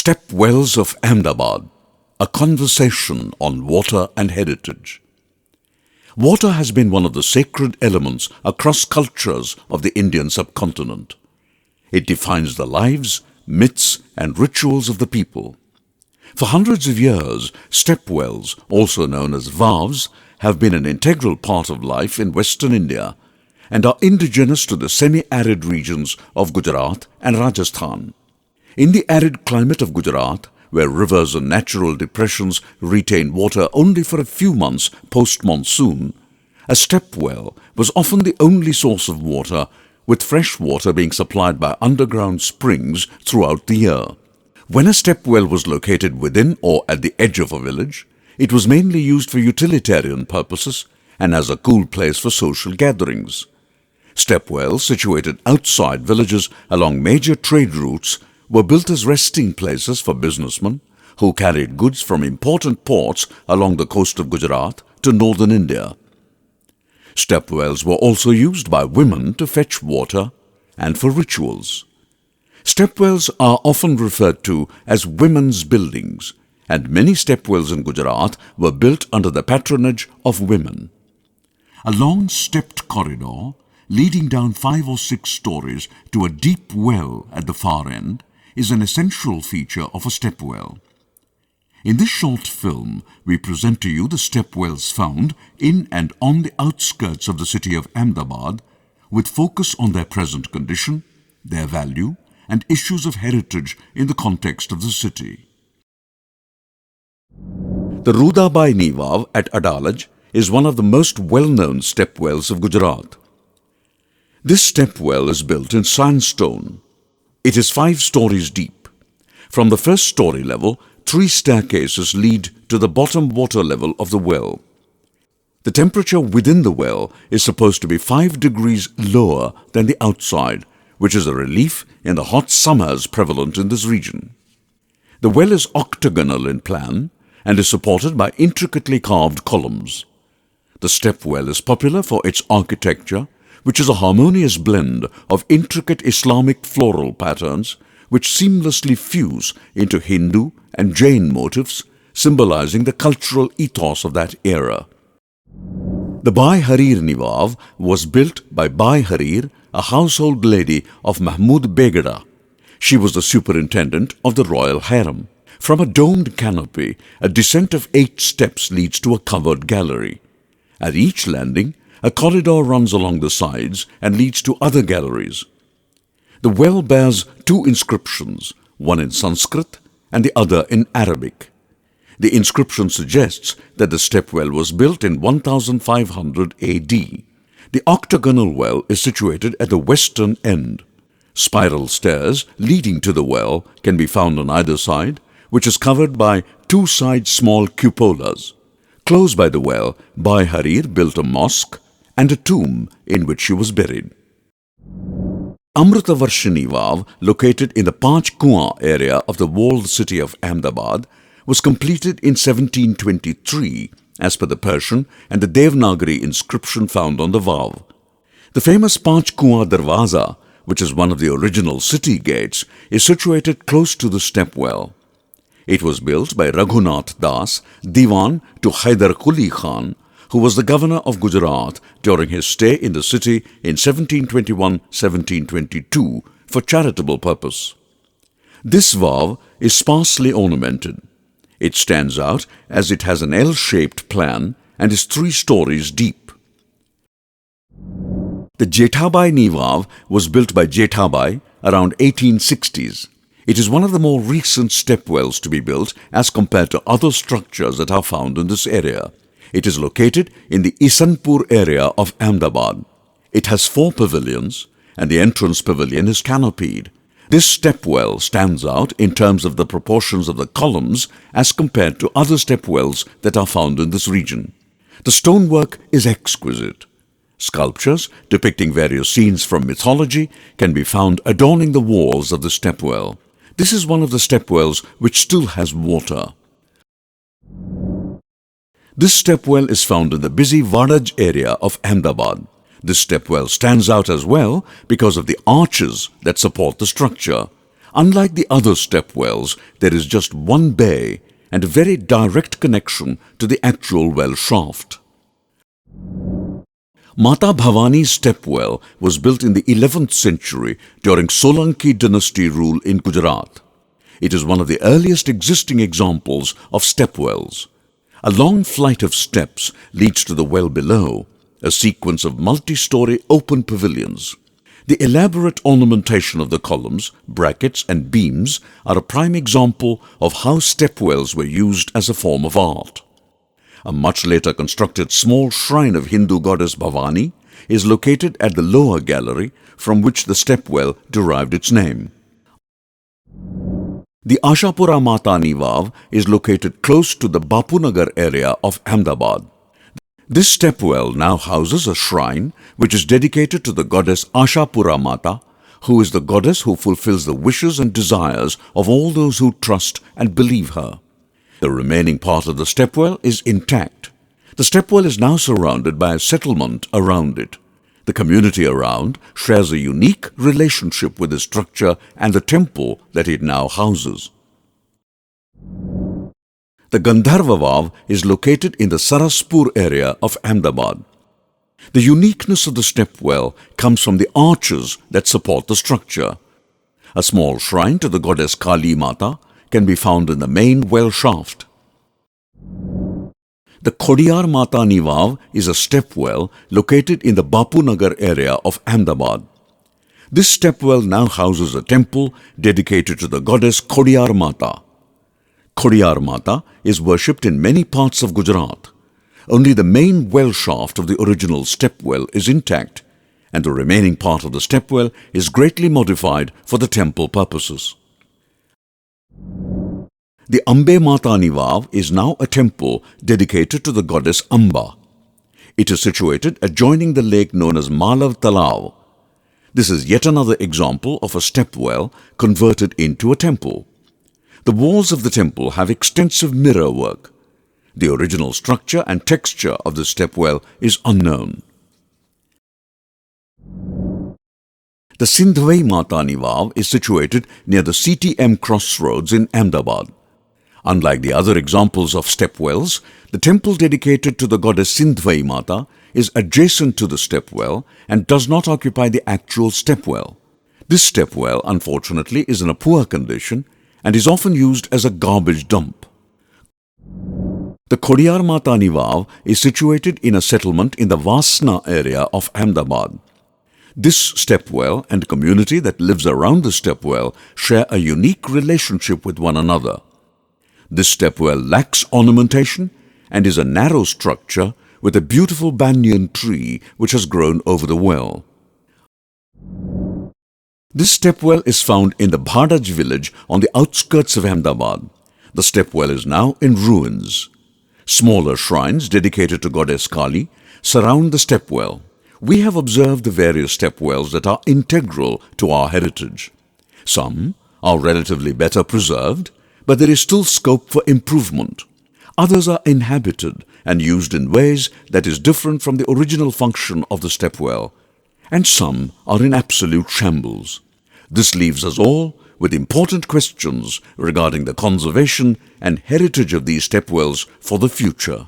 Stepwells of Ahmedabad, a conversation on water and heritage. Water has been one of the sacred elements across cultures of the Indian subcontinent. It defines the lives, myths and rituals of the people. For hundreds of years, stepwells, also known as valves, have been an integral part of life in Western India and are indigenous to the semi-arid regions of Gujarat and Rajasthan. In the arid climate of Gujarat, where rivers and natural depressions retain water only for a few months post-monsoon, a stepwell was often the only source of water, with fresh water being supplied by underground springs throughout the year. When a stepwell was located within or at the edge of a village, it was mainly used for utilitarian purposes and as a cool place for social gatherings. Stepwells situated outside villages along major trade routes were built as resting places for businessmen who carried goods from important ports along the coast of Gujarat to northern India. Stepwells were also used by women to fetch water and for rituals. Stepwells are often referred to as women's buildings, and many stepwells in Gujarat were built under the patronage of women. A long stepped corridor leading down 5 or 6 stories to a deep well at the far end is an essential feature of a stepwell. In this short film, we present to you the stepwells found in and on the outskirts of the city of Ahmedabad, with focus on their present condition, their value, and issues of heritage in the context of the city. The Rudabai Vav at Adalaj is one of the most well-known stepwells of Gujarat. This stepwell is built in sandstone. It is 5 stories deep. From the first story level, 3 staircases lead to the bottom water level of the well. The temperature within the well is supposed to be 5 degrees lower than the outside, which is a relief in the hot summers prevalent in this region. The well is octagonal in plan and is supported by intricately carved columns. The stepwell is popular for its architecture, which is a harmonious blend of intricate Islamic floral patterns which seamlessly fuse into Hindu and Jain motifs, symbolizing the cultural ethos of that era. The Bai Harir Vav was built by Bai Harir, a household lady of Mahmud Begada. She was the superintendent of the royal harem. From a domed canopy, a descent of 8 steps leads to a covered gallery. At each landing, a corridor runs along the sides and leads to other galleries. The well bears 2 inscriptions, one in Sanskrit and the other in Arabic. The inscription suggests that the stepwell was built in 1500 AD. The octagonal well is situated at the western end. Spiral stairs leading to the well can be found on either side, which is covered by 2 side small cupolas. Close by the well, Bai Harir built a mosque and a tomb in which she was buried. Amritavarshini Vav, located in the Panch Kuan area of the walled city of Ahmedabad, was completed in 1723 as per the Persian and the Devanagari inscription found on the Vav. The famous Panch Kuan Darwaza, which is one of the original city gates, is situated close to the stepwell. It was built by Raghunath Das, Diwan to Haidar Quli Khan, who was the governor of Gujarat during his stay in the city in 1721-1722 for charitable purpose. This vav is sparsely ornamented. It stands out as it has an L-shaped plan and is 3 stories deep. The Jethabai Vav was built by Jethabai around 1860s. It is one of the more recent stepwells to be built as compared to other structures that are found in this area. It is located in the Isanpur area of Ahmedabad. It has 4 pavilions and the entrance pavilion is canopied. This stepwell stands out in terms of the proportions of the columns as compared to other stepwells that are found in this region. The stonework is exquisite. Sculptures depicting various scenes from mythology can be found adorning the walls of the stepwell. This is one of the stepwells which still has water. This stepwell is found in the busy Vadaj area of Ahmedabad. This stepwell stands out as well because of the arches that support the structure. Unlike the other step wells, there is just one bay and a very direct connection to the actual well shaft. Mata Bhavani's step well was built in the 11th century during Solanki dynasty rule in Gujarat. It is one of the earliest existing examples of step wells. A long flight of steps leads to the well below, a sequence of multi-story open pavilions. The elaborate ornamentation of the columns, brackets and beams are a prime example of how step wells were used as a form of art. A much later constructed small shrine of Hindu goddess Bhavani is located at the lower gallery from which the step well derived its name. The Ashapura Matani Vav is located close to the Bapunagar area of Ahmedabad. This step well now houses a shrine which is dedicated to the goddess Ashapura Mata, who is the goddess who fulfills the wishes and desires of all those who trust and believe her. The remaining part of the stepwell is intact. The stepwell is now surrounded by a settlement around it. The community around shares a unique relationship with the structure and the temple that it now houses. The Gandharva Vav is located in the Saraspur area of Ahmedabad. The uniqueness of the stepwell comes from the arches that support the structure. A small shrine to the goddess Kali Mata can be found in the main well shaft. The Khodiyar Matani Vav is a stepwell located in the Bapunagar area of Ahmedabad. This stepwell now houses a temple dedicated to the goddess Khodiyar Mata. Khodiyar Mata is worshipped in many parts of Gujarat. Only the main well shaft of the original stepwell is intact, and the remaining part of the stepwell is greatly modified for the temple purposes. The Ambe Matani Vav is now a temple dedicated to the goddess Amba. It is situated adjoining the lake known as Malav Talav. This is yet another example of a stepwell converted into a temple. The walls of the temple have extensive mirror work. The original structure and texture of the stepwell is unknown. The Sindhvai Matani Vav is situated near the CTM crossroads in Ahmedabad. Unlike the other examples of stepwells, the temple dedicated to the goddess Sindhvai Mata is adjacent to the stepwell and does not occupy the actual stepwell. This stepwell, unfortunately, is in a poor condition and is often used as a garbage dump. The Khodiyar Matani Vav is situated in a settlement in the Vasna area of Ahmedabad. This stepwell and community that lives around the stepwell share a unique relationship with one another. This stepwell lacks ornamentation and is a narrow structure with a beautiful banyan tree which has grown over the well. This stepwell is found in the Bhadaj village on the outskirts of Ahmedabad. The stepwell is now in ruins. Smaller shrines dedicated to goddess Kali surround the stepwell. We have observed the various stepwells that are integral to our heritage. Some are relatively better preserved, but there is still scope for improvement. Others are inhabited and used in ways that is different from the original function of the stepwell, and some are in absolute shambles. This leaves us all with important questions regarding the conservation and heritage of these stepwells for the future.